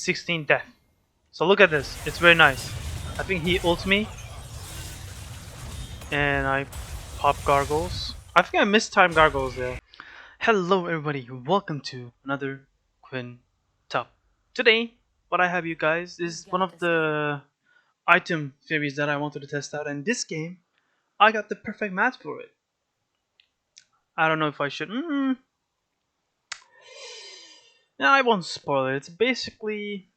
16 death. So look at this. It's very nice. I think he ults me. And I pop gargles. I think I mistimed gargles there. Hello everybody. Welcome to another Quinn Top. Today, what I have you guys is one of the item theories that I wanted to test out. And this game, I got the perfect match for it. I don't know if I should... No, I won't spoil it. It's basically...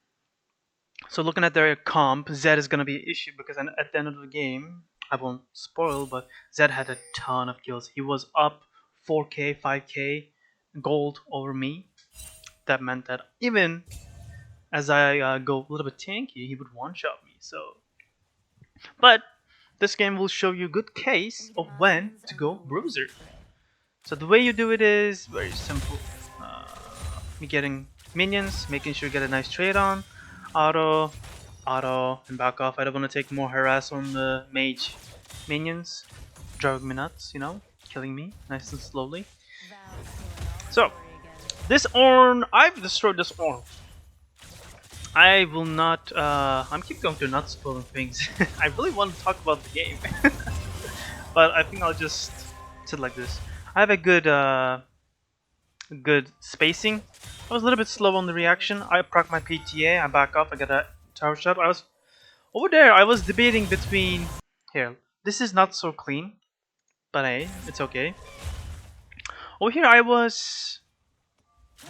So looking at their comp, Zed is going to be an issue because at the end of the game, I won't spoil, but Zed had a ton of kills. He was up 4k, 5k gold over me. That meant that even as I go a little bit tanky, he would one-shot me. But this game will show you a good case of when to go bruiser. So the way you do it is very simple. Me getting minions, making sure you get a nice trade on. Auto, and back off. I don't want to take more harass on the mage minions. Driving me nuts, you know, killing me nice and slowly. So, this Ornn, I've destroyed this Ornn. I will not, I'm keep going to not spoiling things. I really want to talk about the game. But I think I'll just sit like this. I have a good spacing. I was a little bit slow on the reaction. I proc my PTA, I back off, I get a tower shot. I was over there, I was debating between here. This is not so clean, but hey, it's okay. Over here I was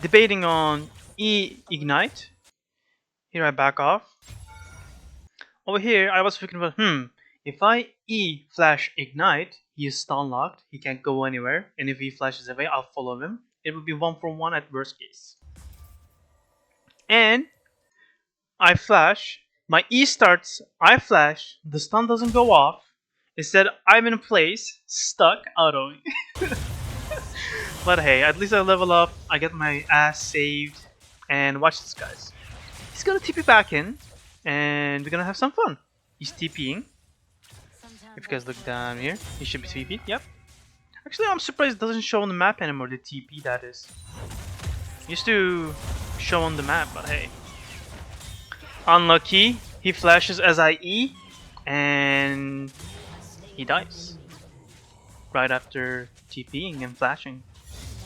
debating on E ignite. Here I back off. Over here I was thinking about if I E flash ignite, he is stun locked, he can't go anywhere, and if he flashes away, I'll follow him. It would be 1-for-1 at worst case. And I flash, my E starts, I flash, the stun doesn't go off. Instead, I'm in place, stuck, autoing. But hey, at least I level up, I get my ass saved, and watch this, guys. He's gonna TP back in, and we're gonna have some fun. He's TPing. If you guys look down here, he should be TP'd, yep. Actually, I'm surprised it doesn't show on the map anymore, the TP that is. It used to show on the map, but hey. Unlucky, he flashes as I E, and he dies. Right after TPing and flashing.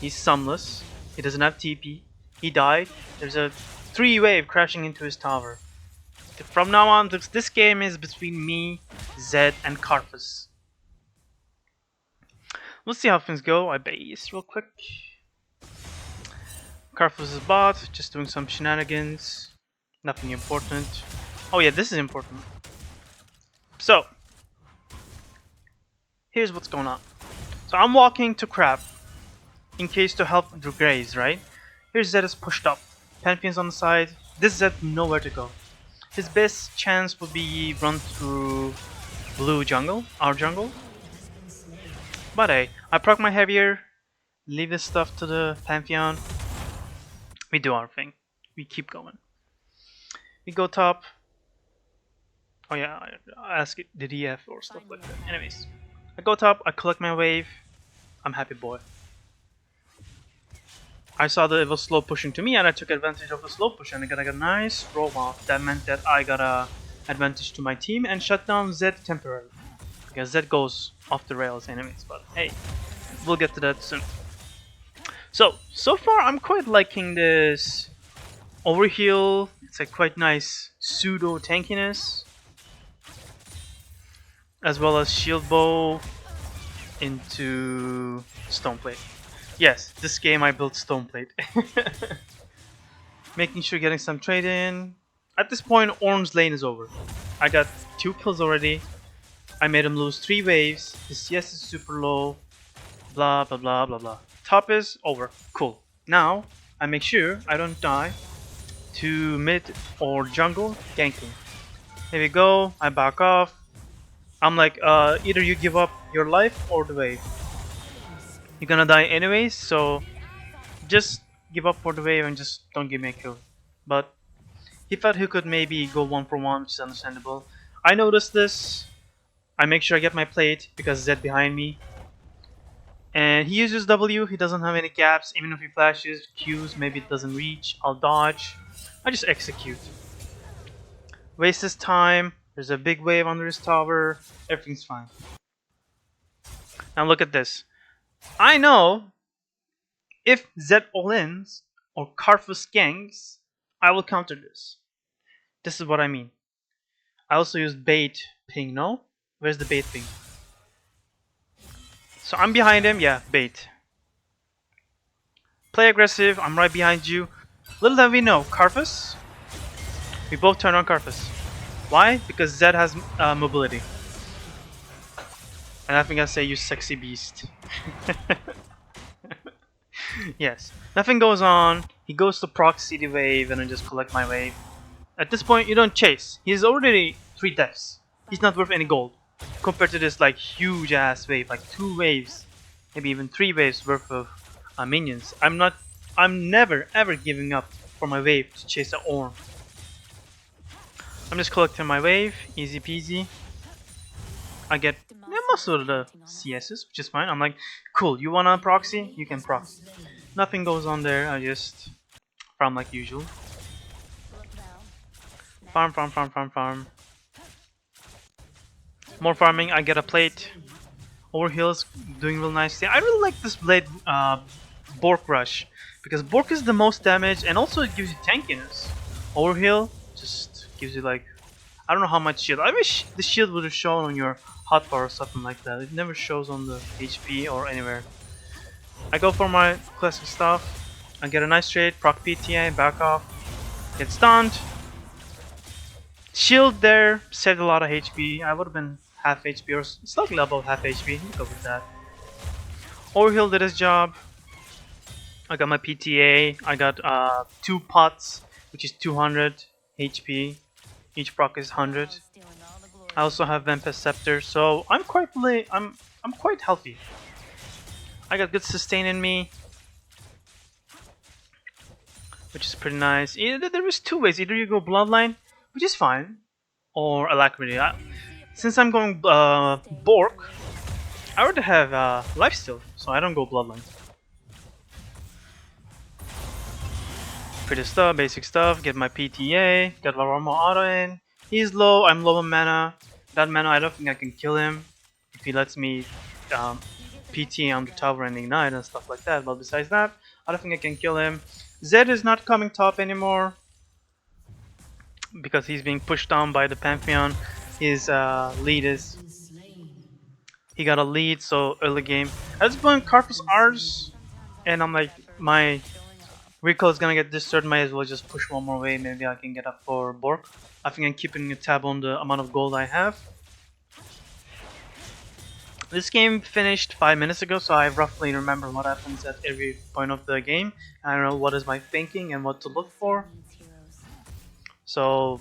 He's sumless, he doesn't have TP, he died. There's a 3-wave crashing into his tower. From now on, this game is between me, Zed, and Karthus. We'll see how things go. I base real quick. Karthus is bot, just doing some shenanigans. Nothing important. Oh yeah, this is important. So, here's what's going on. So I'm walking to crab, in case to help the Graves, right? Here's Zed is pushed up. Pantheon's on the side. This Zed nowhere to go. His best chance would be run through blue jungle, our jungle. But hey, I proc my heavier, leave this stuff to the Pantheon. We do our thing. We keep going. We go top. Oh yeah, I ask it, did he have or stuff like that. Anyways, I go top, I collect my wave. I'm happy boy. I saw that it was slow pushing to me and I took advantage of the slow push and I got a nice roll off. That meant that I got a advantage to my team and shut down Zed temporarily. Because Zed goes off the rails anyways, but hey, we'll get to that soon. So far I'm quite liking this overheal. It's a quite nice pseudo tankiness. As well as shield bow into stoneplate. Yes, this game I built stoneplate. Making sure getting some trade in. At this point, Ornn's lane is over. I got 2 kills already. I made him lose 3 waves. His CS is super low. Blah blah blah blah blah. Top is over. Cool. Now I make sure I don't die to mid or jungle ganking. Here we go. I back off. I'm like, either you give up your life or the wave. You're gonna die anyways, so just give up for the wave and just don't give me a kill. But he thought he could maybe go 1-for-1, which is understandable. I noticed this. I make sure I get my plate because Zed behind me. And he uses W, he doesn't have any gaps. Even if he flashes, Qs, maybe it doesn't reach. I'll dodge. I just execute. Waste his time. There's a big wave under his tower. Everything's fine. Now look at this. I know if Zed all-ins or Karthus ganks, I will counter this. This is what I mean. I also use bait ping, no? Where's the bait ping? So I'm behind him, yeah, bait. Play aggressive, I'm right behind you. Little did we know, Karthus, we both turn on Karthus. Why? Because Zed has mobility. And I think I say you sexy beast. Yes, nothing goes on. He goes to proxy the wave and I just collect my wave. At this point, you don't chase. He's already 3 deaths. He's not worth any gold. Compared to this like huge ass wave, like 2 waves, maybe even 3 waves worth of minions. I'm never ever giving up for my wave to chase an orb. I'm just collecting my wave, easy peasy. I get most of the CSs, which is fine. I'm like, cool, you wanna proxy? You can proxy. Nothing goes on there, I just farm like usual. Farm, farm, farm, farm, farm. More farming, I get a plate. Overheal's doing real nicely. I really like this blade Bork Rush, because Bork is the most damage and also it gives you tankiness. Overheal just gives you like, I don't know how much shield. I wish the shield would have shown on your hotbar or something like that. It never shows on the HP or anywhere. I go for my classic stuff. I get a nice trade, proc PTA, back off, get stunned. Shield there saved a lot of HP. I would have been half HP or slightly above half HP. Go with that. Overheal did his job. I got my PTA. I got 2 pots, which is 200 HP. Each proc is 100. I also have Vampest Scepter, so I'm quite healthy. I got good sustain in me, which is pretty nice. There is 2 ways. Either you go Bloodline, which is fine, or Alacrity. Since I'm going Bork, I already have Lifesteal, so I don't go Bloodline. Pretty stuff, basic stuff, get my PTA, get Laramo auto in. He's low, I'm low on mana. That mana, I don't think I can kill him if he lets me PT on the tower and ignite and stuff like that. But besides that, I don't think I can kill him. Zed is not coming top anymore because he's being pushed down by the Pantheon. His lead is... He got a lead, so early game. I was going Karthus Ars, and I'm like, my recall is gonna get disturbed, might as well just push one more way, maybe I can get up for Bork. I think I'm keeping a tab on the amount of gold I have. This game finished 5 minutes ago, so I roughly remember what happens at every point of the game. I don't know what is my thinking and what to look for. So,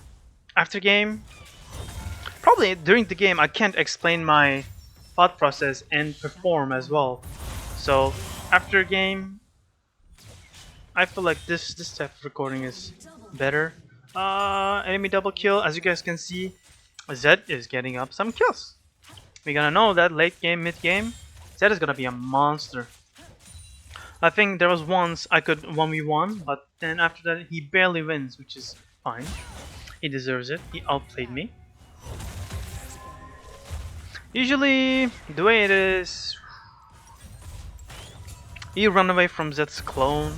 after game, probably during the game I can't explain my thought process and perform as well. So, after game, I feel like this type of recording is better. Enemy double kill. As you guys can see, Zed is getting up some kills. We're gonna know that late game, mid game, Zed is gonna be a monster. I think there was once I could 1v1, but then after that he barely wins, which is fine. He deserves it. He outplayed me. Usually, the way it is, you run away from Zed's clone.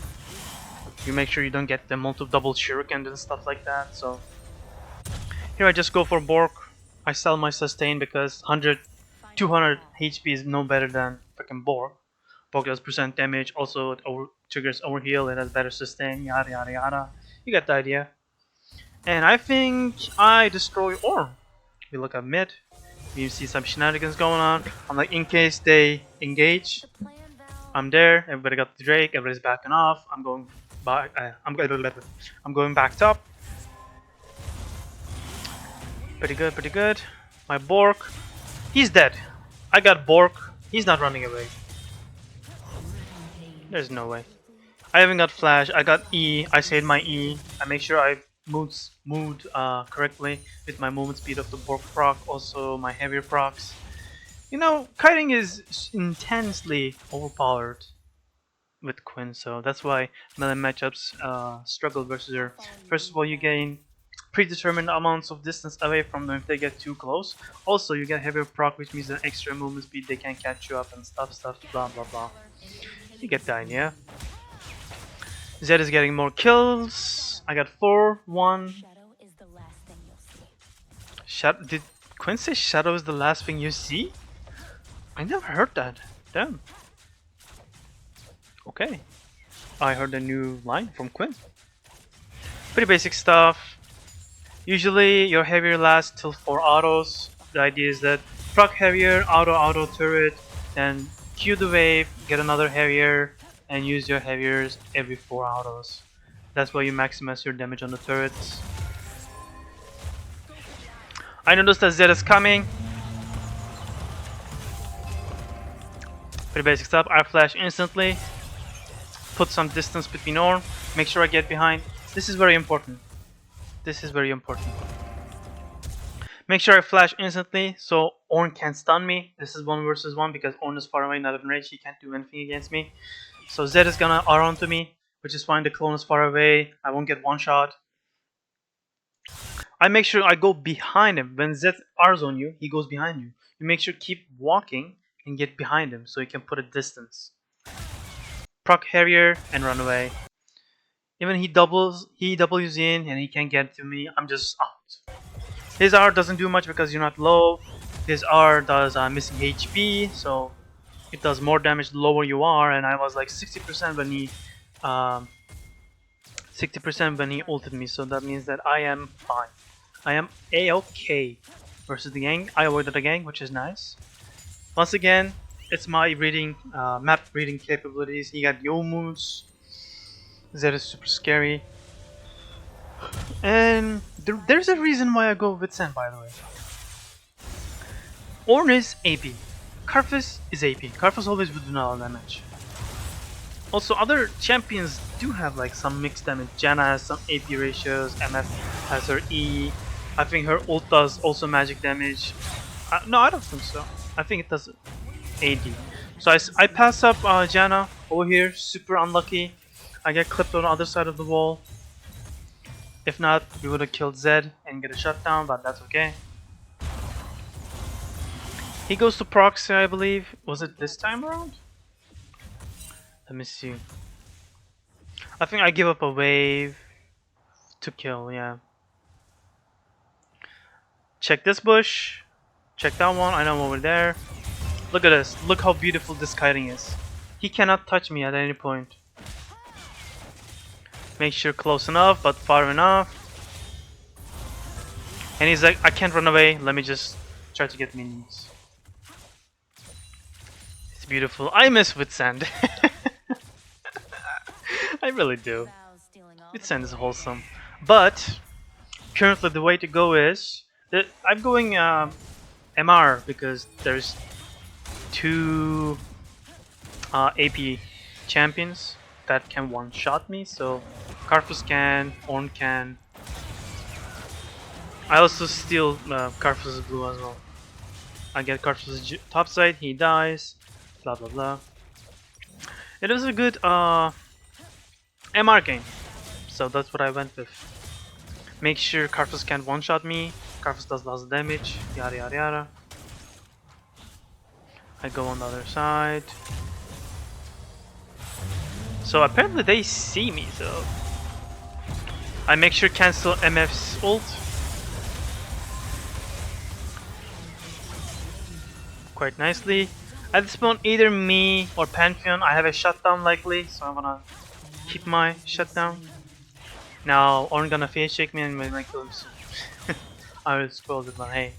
You make sure you don't get the multiple double shurikens and stuff like that. So here I just go for Bork. I sell my sustain because 200 HP is no better than freaking Bork. Bork does percent damage. Also it triggers overheal. It has better sustain. Yada yada yada. You get the idea. And I think I destroy Orm. We look at mid. You see some shenanigans going on. I'm like, in case they engage, I'm there. Everybody got the Drake. Everybody's backing off. I'm going back. I'm going back top. Pretty good, pretty good. My Bork, he's dead. I got Bork. He's not running away. There's no way. I haven't got flash. I got E. I saved my E. I make sure I moved correctly with my movement speed of the Bork proc. Also my heavier procs. You know, kiting is intensely overpowered. with Quinn, so that's why melee matchups struggle versus her. First of all, you gain predetermined amounts of distance away from them if they get too close. Also, you get heavier proc, which means that extra movement speed, they can catch you up and stuff, blah blah blah. You get the idea. Zed is getting more kills. I got 4, 1. Did Quinn say shadow is the last thing you see? I never heard that. Damn. Okay. I heard a new line from Quinn. Pretty basic stuff. Usually your heavier lasts till 4 autos. The idea is that proc heavier, auto turret, then Q the wave, get another heavier, and use your heaviers every 4 autos. That's why you maximize your damage on the turrets. I noticed that Zed is coming. Pretty basic stuff. I flash instantly. Put some distance between Ornn. Make sure I get behind. This is very important. This is very important. Make sure I flash instantly so Ornn can't stun me. This is 1 versus 1 because Ornn is far away, not in range. He can't do anything against me. So Zed is gonna R onto me, which is fine. The clone is far away. I won't get one shot. I make sure I go behind him. When Zed R's on you, he goes behind you. You make sure keep walking and get behind him so you can put a distance. Proc Harrier and run away. Even he W's in and he can't get to me. I'm just out. His R doesn't do much because you're not low. His R does missing HP, so it does more damage the lower you are. And I was like 60% when he 60% when he ulted me, so that means that I am fine. I am A-OK versus the gang. I avoided the gang, which is nice. Once again, it's my reading, map reading capabilities. He got yo moves. Zed is super scary. And there's a reason why I go with Sen, by the way. Ornn is AP. Karthus is AP. Karthus always would do a lot of damage. Also, other champions do have like some mixed damage. Janna has some AP ratios. MF has her E. I think her ult does also magic damage. No, I don't think so. I think it does AD. So I pass up Janna over here. Super unlucky. I get clipped on the other side of the wall. If not, we would have killed Zed and get a shutdown, but that's okay. He goes to proxy, I believe. Was it this time around? Let me see. I think I give up a wave to kill, yeah. Check this bush. Check that one. I know I'm over there. Look at this. Look how beautiful this kiting is. He cannot touch me at any point. Make sure close enough, but far enough. And he's like, I can't run away. Let me just try to get minions. It's beautiful. I miss Witsend. I really do. Witsend is wholesome. But currently the way to go is that I'm going MR because there's 2 AP champions that can one-shot me, so Karthus can, Ornn can. I also steal Karthus' blue as well. I get Karthus' top side, he dies, blah blah blah. It is a good MR game, so that's what I went with. Make sure Karthus can't one-shot me, Karthus does lots of damage, yada yada yada. I go on the other side. So apparently they see me, so I make sure cancel MF's ult. Quite nicely. At this point, either me or Pantheon, I have a shutdown likely, so I'm gonna keep my shutdown. Now Ornn gonna face shake me and might kill him soon. I will spoil it, but hey.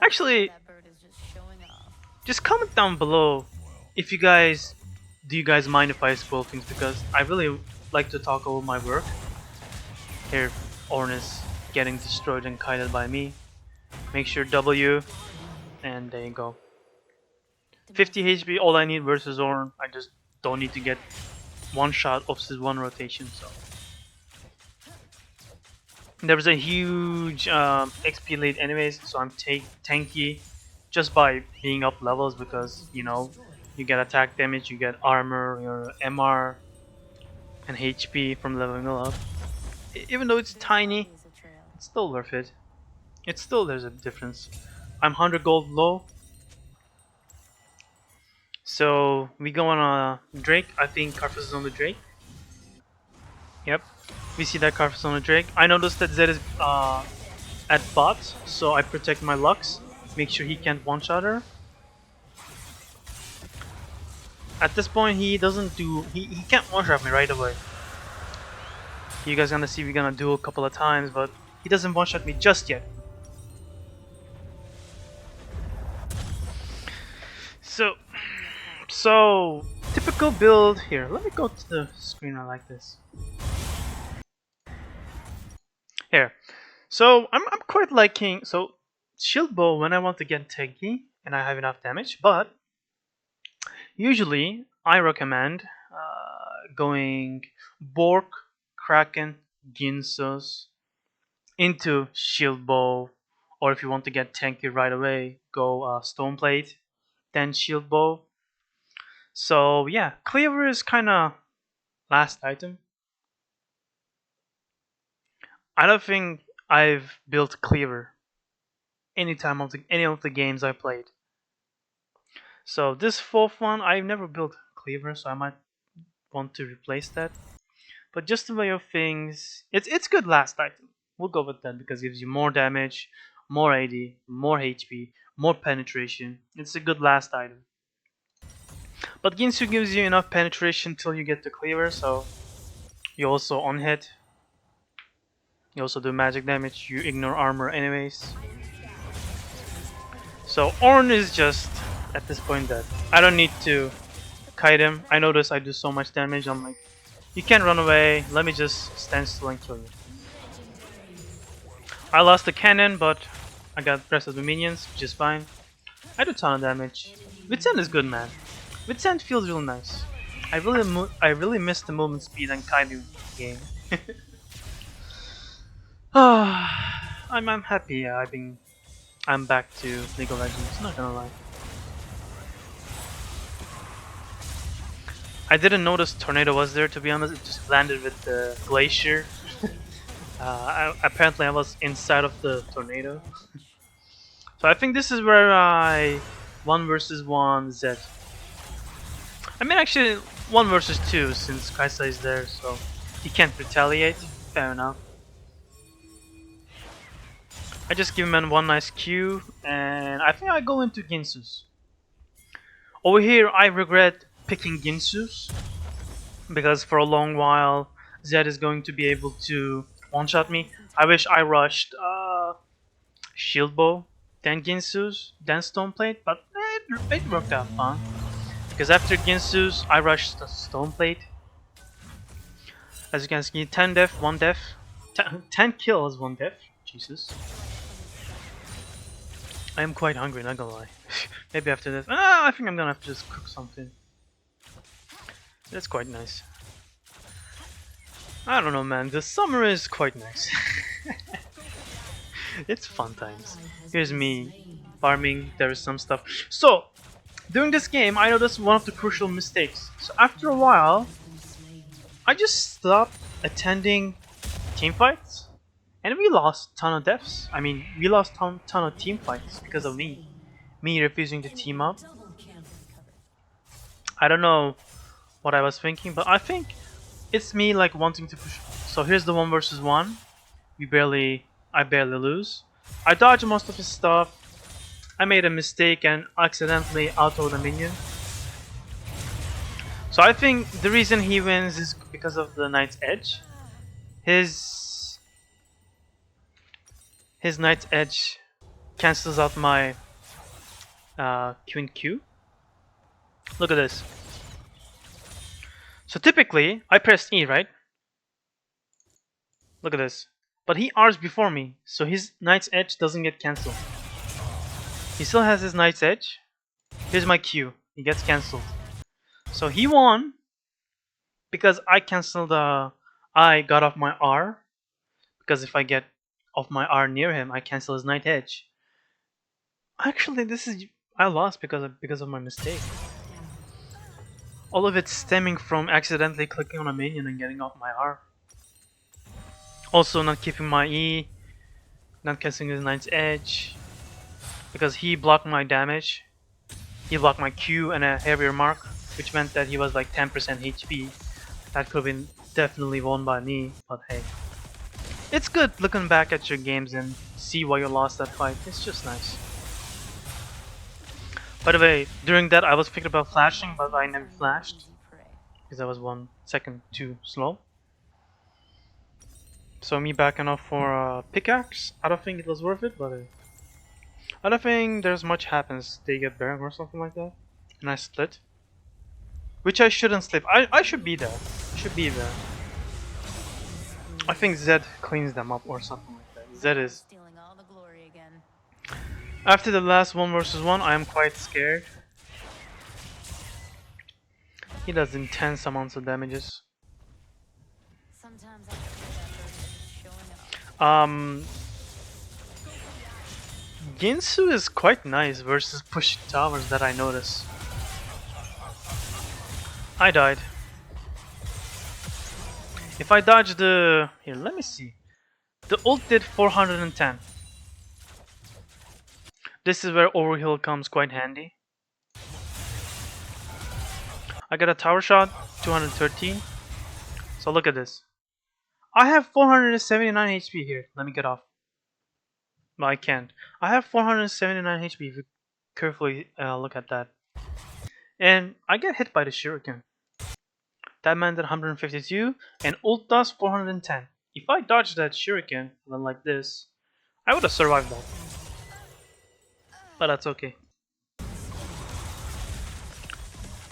Actually, just comment down below if you guys do you guys mind if I spoil things, because I really like to talk over my work. Here, Ornn is getting destroyed and kited by me. Make sure W, and there you go. 50 HP, all I need versus Ornn. I just don't need to get one shot off his one rotation. So there was a huge XP lead anyways, so I'm tanky just by being up levels because, you know, You get attack damage, you get armor, your MR, and HP from leveling up. Even though it's tiny, it's still worth it. It's still there's a difference. I'm 100 gold low, so we go on a Drake. I think Karthus is on the Drake. Yep, we see that Karthus on the Drake. I noticed that Zed is at bot, so I protect my Lux, make sure he can't one-shot her. At this point, he doesn't do. He can't one-shot me right away. You guys gonna see we're gonna do a couple of times, but he doesn't one-shot me just yet. So typical build here. Let me go to the screen. I like this. Here. So I'm quite liking. So shield bow when I want to get tanky and I have enough damage, but usually I recommend going Bork, Kraken, Ginsus into shield bow, or if you want to get tanky right away, go Stoneplate, then shield bow. So yeah, Cleaver is kind of last item. I don't think I've built Cleaver any of the games I played. So this fourth one, I've never built Cleaver, so I might want to replace that. But just the way of things, it's good last item. We'll go with that because it gives you more damage, more AD, more HP, more penetration. It's a good last item. But Ginsu gives you enough penetration till you get the Cleaver, so you also on hit. You also do magic damage, you ignore armor anyways. So Ornn is just, at this point, dead. I don't need to kite him. I notice I do so much damage, I'm like, you can't run away, let me just stand still and kill you. I lost the cannon, but I got the rest of the minions, which is fine. I do a ton of damage. Vitsend is good, man. Vitsend feels real nice. I really miss the movement speed and Kaidu game. I'm happy. I'm back to League of Legends. Not gonna lie. I didn't notice Tornado was there, to be honest. It just landed with the Glacier. Apparently I was inside of the Tornado. So I think this is where I 1 versus 1 Zed. I mean actually 1 versus 2 since Kaisa is there, so he can't retaliate. Fair enough. I just give him one nice Q, and I think I go into Ginsus. Over here I regret picking Ginsus, because for a long while Zed is going to be able to one-shot me. I wish I rushed Shield Bow, then Ginsus, then Stoneplate, but it worked out fine. Because after Ginsus, I rushed the Stoneplate. As you can see, 10 death, 1 death. 10 kills, 1 death. Jesus. I am quite hungry, not gonna lie. Maybe after this. I think I'm gonna have to just cook something. That's quite nice. I don't know, man. The summer is quite nice. It's fun times. Here's me farming. There is some stuff. So, during this game, I noticed one of the crucial mistakes. So after a while, I just stopped attending team fights, and we lost ton of deaths. I mean, we lost ton of team fights because of me refusing to team up. I don't know what I was thinking, but I think it's me like wanting to push. So here's the 1 versus 1. I barely lose. I dodge most of his stuff. I made a mistake and accidentally auto the minion. So I think the reason he wins is because of the Knight's Edge. His Knight's Edge cancels out my Q and Q. Look at this. So typically, I press E, right? Look at this. But he R's before me, so his Knight's Edge doesn't get cancelled. He still has his Knight's Edge. Here's my Q. He gets cancelled. So he won because I cancelled I got off my R. Because if I get off my R near him, I cancel his Knight Edge. Actually, I lost because of my mistake. All of it stemming from accidentally clicking on a minion and getting off my R. Also not keeping my E, not casting his Knight's Edge, because he blocked my damage. He blocked my Q and a heavier mark, which meant that he was like 10% HP. That could have been definitely won by me, but hey. It's good looking back at your games and see why you lost that fight. It's just nice. By the way, during that I was thinking about flashing, but I never flashed because I was 1 second too slow. So me backing off for a pickaxe, I don't think it was worth it, but I don't think there's much happens. They get burned or something like that, and I split. Which I shouldn't slip. I should be there. Should be there. I think Zed cleans them up or something like that. Zed is. After the last 1 versus 1, I am quite scared. He does intense amounts of damages. Ginsu is quite nice versus pushing towers that I notice. I died. If I dodge the... Here, let me see. The ult did 410. This is where overheal comes quite handy. I got a tower shot, 213. So look at this. I have 479 HP here. Let me get off. No, I can't. I have 479 HP if you carefully look at that. And I get hit by the shuriken. That man did 152 and ult does 410. If I dodged that shuriken, then like this, I would have survived that. But that's okay.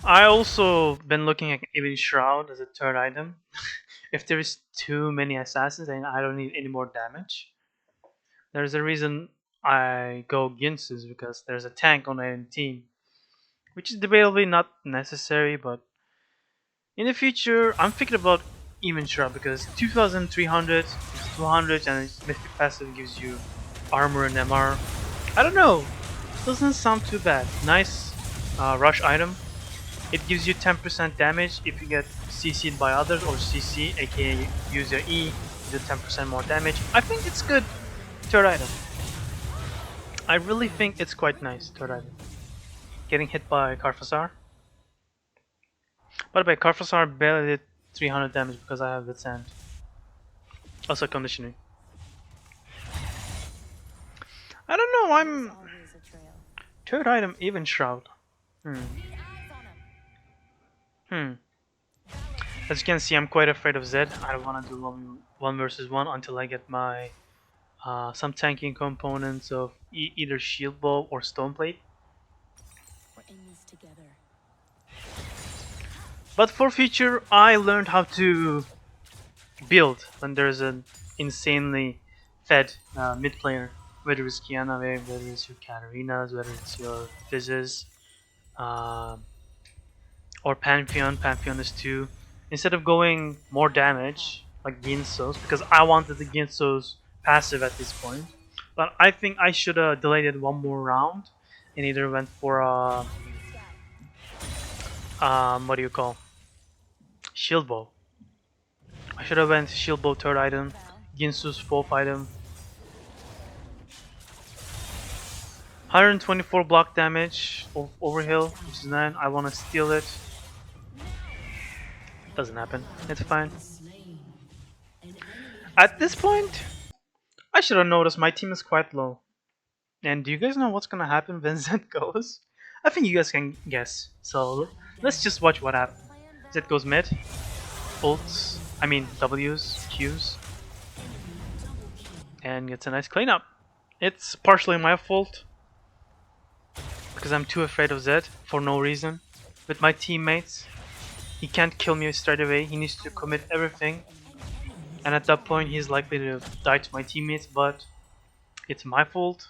I also been looking at even Shroud as a third item. If there is too many assassins and I don't need any more damage, there's a reason I go Ginsu's, because there's a tank on the team, which is debatably not necessary, but in the future I'm thinking about even Shroud because 2300 is 200 and its mythic passive gives you armor and MR. I don't know, doesn't sound too bad. Nice rush item. It gives you 10% damage if you get CC'd by others, or CC, aka use your E, you do 10% more damage. I think it's good. Third item. I really think it's quite nice. Third item. Getting hit by Karfasar. By the way, Karfasar barely did 300 damage because I have the sand. Also conditioning. I don't know, I'm... Third item, even Shroud. As you can see, I'm quite afraid of Zed. I don't want to do 1 versus 1 until I get my some tanking components of either shield bow or stone plate. But for future, I learned how to build when there's an insanely fed mid player, whether it's Kiana Wave, whether it's your Katarinas, whether it's your Fizzes, or Pantheon. Pantheon is 2. Instead of going more damage like Ginso's, because I wanted the Ginso's passive at this point, but I think I should have delayed it 1 more round and either went for what do you call, shield bow. I should have went shield bow 3rd item, Ginsu's 4th item. 124 block damage overheal, which is 9. I want to steal it. Doesn't happen. It's fine. At this point, I should have noticed my team is quite low. And do you guys know what's gonna happen when Zed goes? I think you guys can guess. So let's just watch what happens. Zed goes mid, ults, W's, Q's, and gets a nice cleanup. It's partially my fault because I'm too afraid of Zed for no reason. With my teammates, he can't kill me straight away. He needs to commit everything, and at that point he's likely to die to my teammates, but it's my fault.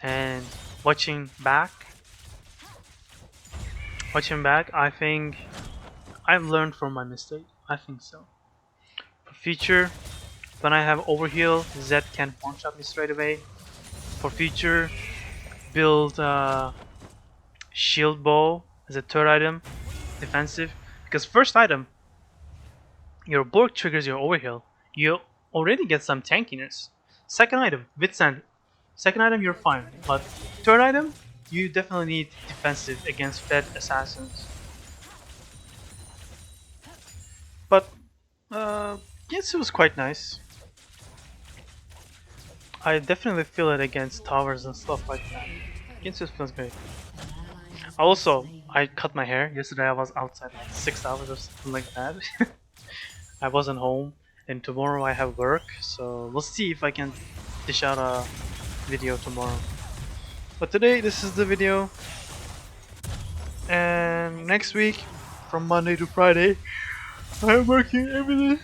And watching back, I think I've learned from my mistake. I think so. For future, when I have overheal, Zed can't one-shot me straight away. For future, build shield bow as a 3rd item, defensive because first item, your Borg triggers your overheal. You already get some tankiness. Second item, Vitsand. Second item, you're fine. But third item, you definitely need defensive against fed assassins. But yes, it was quite nice. I definitely feel it against towers and stuff like that. Ginsu feels great. Also, I cut my hair. Yesterday I was outside like 6 hours or something like that. I wasn't home, and tomorrow I have work, so we'll see if I can dish out a video tomorrow. But today, this is the video. And next week, from Monday to Friday, I'm working every day.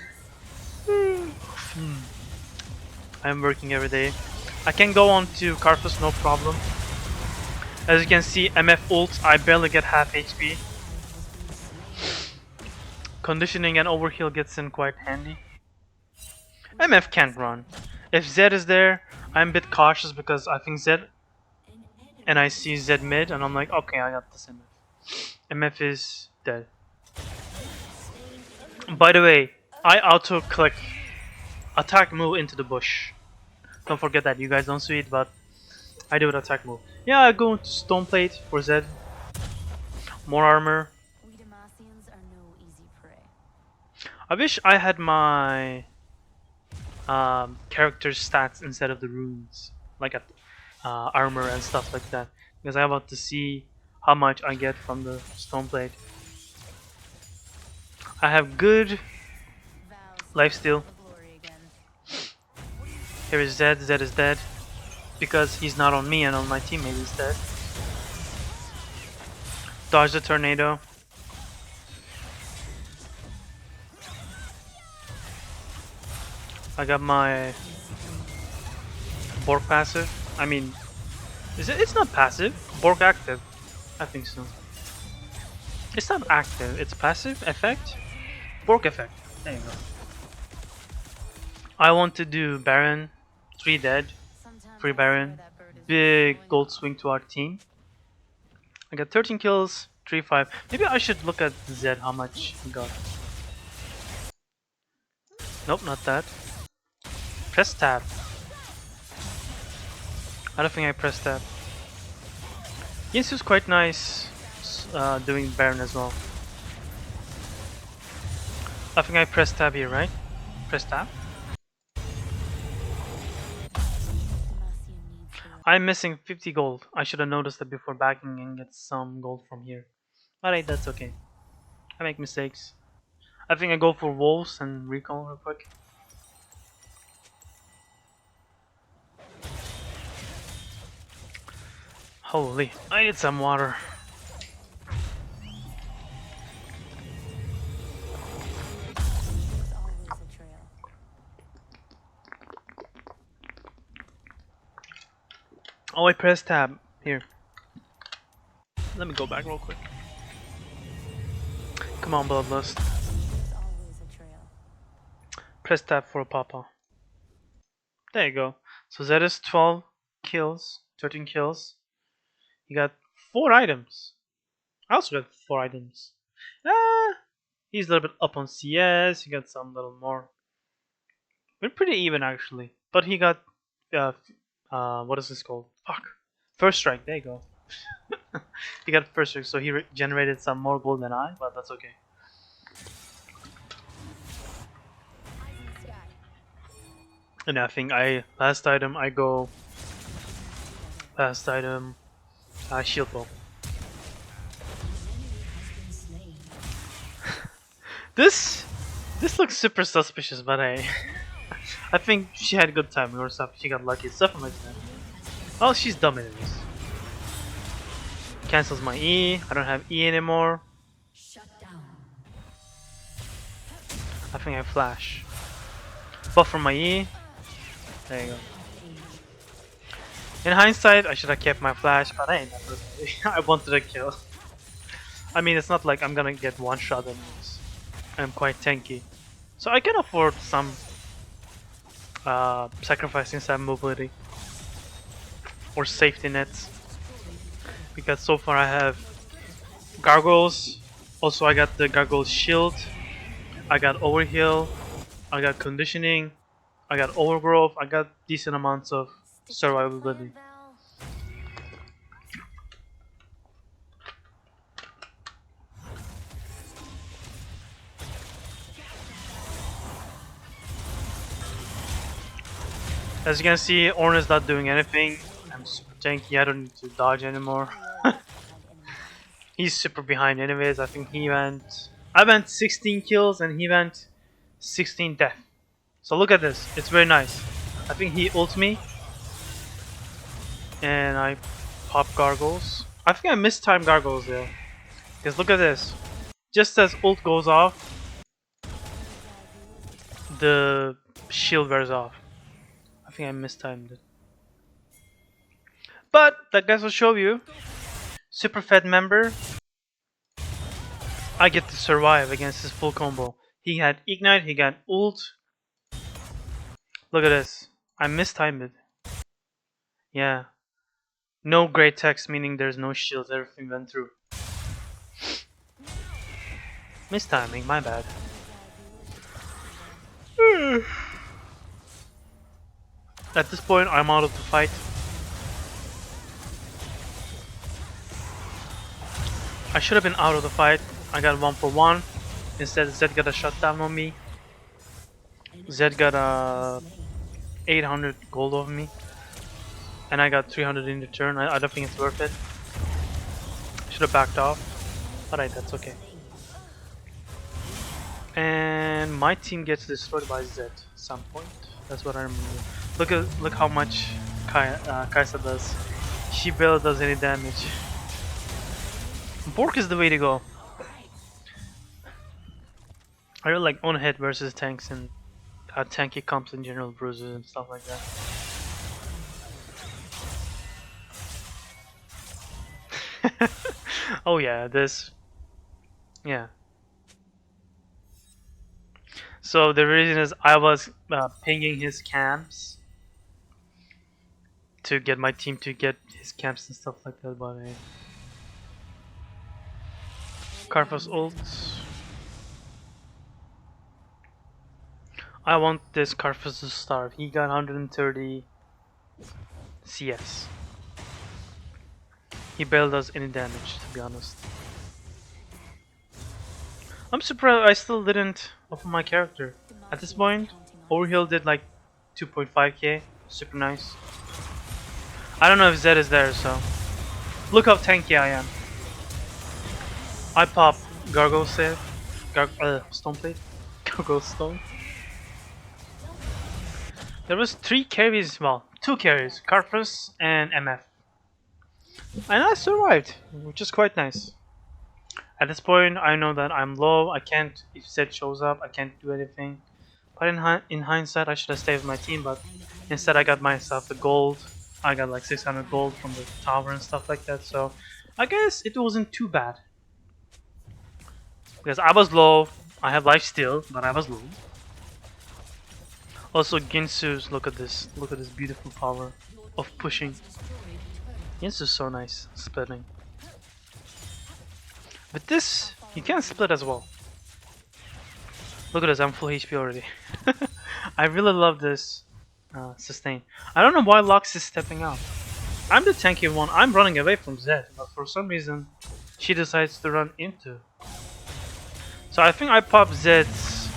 I'm working every day. I can go on to Karthus, no problem. As you can see, MF ult, I barely get half HP. Conditioning and overheal gets in quite handy. MF can't run. If Zed is there, I'm a bit cautious because I think Zed, and I see Zed mid, and I'm like, okay, I got this MF. MF is dead. By the way, I auto-click attack move into the bush. Don't forget that, you guys don't see it, but I do an attack move. Yeah, I go into Stone Plate for Zed. More armor. I wish I had my character stats instead of the runes, like armor and stuff like that, because I want to see how much I get from the Stone Plate. I have good lifesteal. Here is Zed. Zed is dead because he's not on me and on my teammate is dead. Dodge the tornado. I got my Borg passive. I mean, it's not passive. Borg active. I think so. It's not active. It's passive effect. Borg effect. There you go. I want to do Baron. 3 dead. 3 Baron. Big gold swing to our team. I got 13 kills. 3-5. Maybe I should look at Zed how much he got. Nope, not that. Press tab. I don't think I pressed tab. Yinsu's quite nice doing Baron as well. I think I pressed tab here, right? Press tab. I'm missing 50 gold. I should have noticed that before backing and get some gold from here. Alright, that's okay. I make mistakes. I think I go for wolves and recall real quick. Holy, I need some water. Oh, I pressed tab. Here. Let me go back real quick. Come on, Bloodlust. Press tab for a papa. There you go. So that is 12 kills, 13 kills. You got 4 items. I also got 4 items. He's a little bit up on CS. He got some little more. We're pretty even actually. But he got what is this called? Fuck. First strike. There you go. He got first strike, so he generated some more gold than I, but that's okay. And I think last item I go shield bow. This looks super suspicious, but I think she had a good time or stuff. She got lucky, stuff like that. Oh, she's dumb anyways. Cancels my E. I don't have E anymore. I think I flash. Buff from my E. There you go. In hindsight, I should have kept my flash, but I ain't that personally. I wanted a kill. I mean, it's not like I'm gonna get one shot at this. I'm quite tanky. So I can afford some sacrificing some mobility or safety nets, because so far I have gargoyles, Also, I got the Gargoyle Shield, I got Overheal, I got Conditioning, I got Overgrowth, I got decent amounts of survivability. As you can see, Ornn is not doing anything. I'm super tanky, I don't need to dodge anymore. He's super behind anyways. I went 16 kills and he went 16 death. So look at this, it's very nice. I think he ults me and I pop gargoyles. I think I mistimed gargoyles there. Because look at this. Just as ult goes off, the shield wears off. I think I mistimed it. But that guys will show you. Super fed member. I get to survive against his full combo. He had ignite, he got ult. Look at this. I mistimed it. Yeah. No great text, meaning there's no shields, everything went through. Mistiming, my bad. At this point, I'm out of the fight. I should have been out of the fight. I got 1 for 1. Instead, Zed got a shutdown on me. Zed got 800 gold off me. And I got 300 in return. I don't think it's worth it. Should have backed off. Alright, that's okay. And my team gets destroyed by Zed at some point. That's what I remember. Look how much Kai'Sa does. She barely does any damage. Bork is the way to go. I really like on hit versus tanks and tanky comps in general, bruises and stuff like that. Oh yeah, this. Yeah. So the reason is I was pinging his camps to get my team to get his camps and stuff like that, but Karthus ult. I want this Karthus to starve. He got 130 CS. He barely does any damage, to be honest. I'm surprised I still didn't open my character. At this point, Overheal did like 2.5k. Super nice. I don't know if Zed is there, so look how tanky I am. I pop Gargoyle Save, Stone Plate, Gargoyle Stone. There was 3 carries, well, 2 carries, Karthus and MF. And I survived, which is quite nice. At this point, I know that I'm low, I can't, if Zed shows up, I can't do anything. But in hindsight, I should have stayed with my team, but instead I got myself the gold. I got like 600 gold from the tower and stuff like that, so I guess it wasn't too bad. Because I was low, I have life steal, but I was low. Also Ginsu's, look at this beautiful power of pushing. Ginsu's so nice, splitting. With this, you can split as well. Look at this, I'm full HP already. I really love this sustain. I don't know why Lux is stepping out. I'm the tanky one, I'm running away from Zed, but for some reason she decides to run into. So I think I pop Zed's.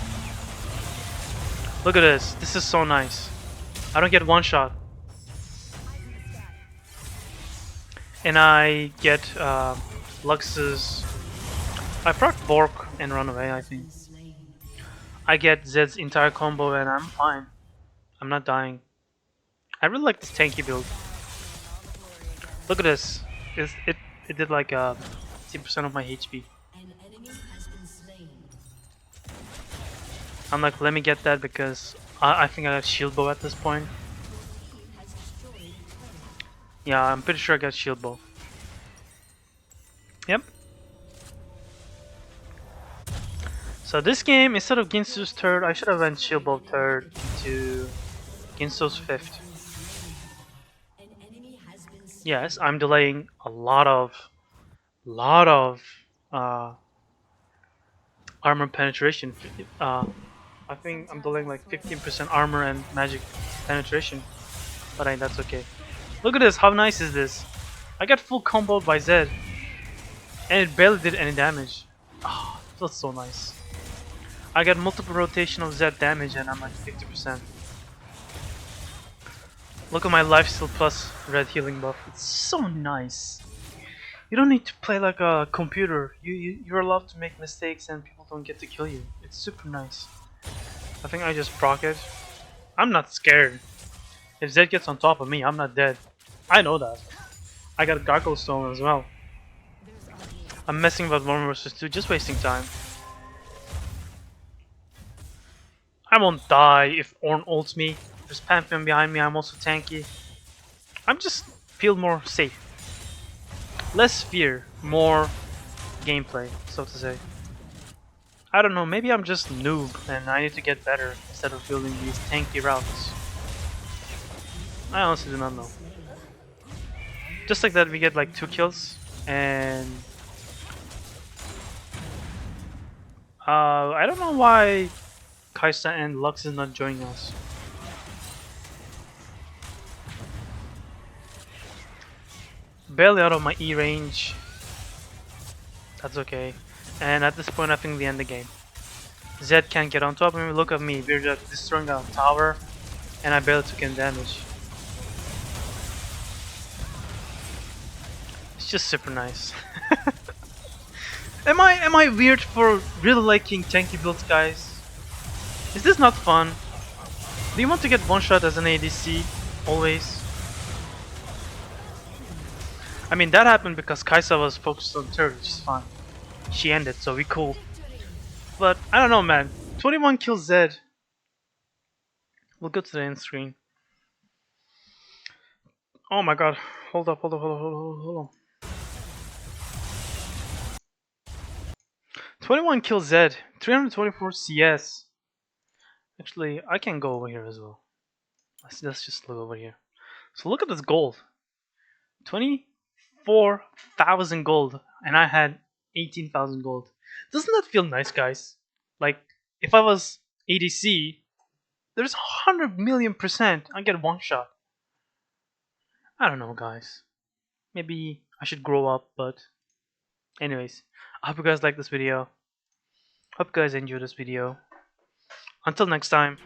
Look at this, this is so nice. I don't get one shot. And I get Lux's. I proc Bork and run away, I think. I get Zed's entire combo and I'm fine. I'm not dying. I really like this tanky build. Look at this. It did like 10% of my HP. I'm like, let me get that because I think I got shield bow at this point. Yeah, I'm pretty sure I got shield bow. Yep. So this game, instead of Ginsu's third, I should have went shield bow third to Ginsu's fifth. Yes, I'm delaying a lot of armor penetration. I think I'm doing like 15% armor and magic penetration, but that's okay. Look at this. How nice is this? I got full comboed by Zed, and it barely did any damage. Oh, feels so nice. I got multiple rotation of Zed damage, and I'm like 50%. Look at my lifesteal plus red healing buff. It's so nice. You don't need to play like a computer. You're allowed to make mistakes and people don't get to kill you. It's super nice. I think I just proc it. I'm not scared. If Zed gets on top of me, I'm not dead. I know that. I got Gargoyle Stone as well. I'm messing with 1 versus 2, just wasting time. I won't die if Ornn ults me. There's Pantheon behind me, I'm also tanky. I'm just feel more safe. Less fear, more gameplay, so to say. I don't know, maybe I'm just noob and I need to get better instead of building these tanky routes. I honestly do not know. Just like that we get like 2 kills and I don't know why Kaisa and Lux is not joining us. Barely out of my E range. That's okay. And at this point I think we end the game. Zed can't get on top of me, look at me, we're just destroying a tower and I barely took any damage. It's just super nice. Am I weird for really liking tanky builds, guys? Is this not fun? Do you want to get one shot as an ADC always? I mean that happened because Kaisa was focused on turret, which is fine. She ended, so we cool. But I don't know, man. 21 kills Zed. We'll go to the end screen. Oh my god. Hold up, hold on. 21 kills Zed. 324 CS. Actually, I can go over here as well. Let's just look over here. So look at this gold. 24,000 gold. And I had 18,000 gold. Doesn't that feel nice, guys? Like, if I was ADC, there's 100 million% I get one shot. I don't know, guys. Maybe I should grow up, but anyways, I hope you guys like this video. Hope you guys enjoyed this video. Until next time.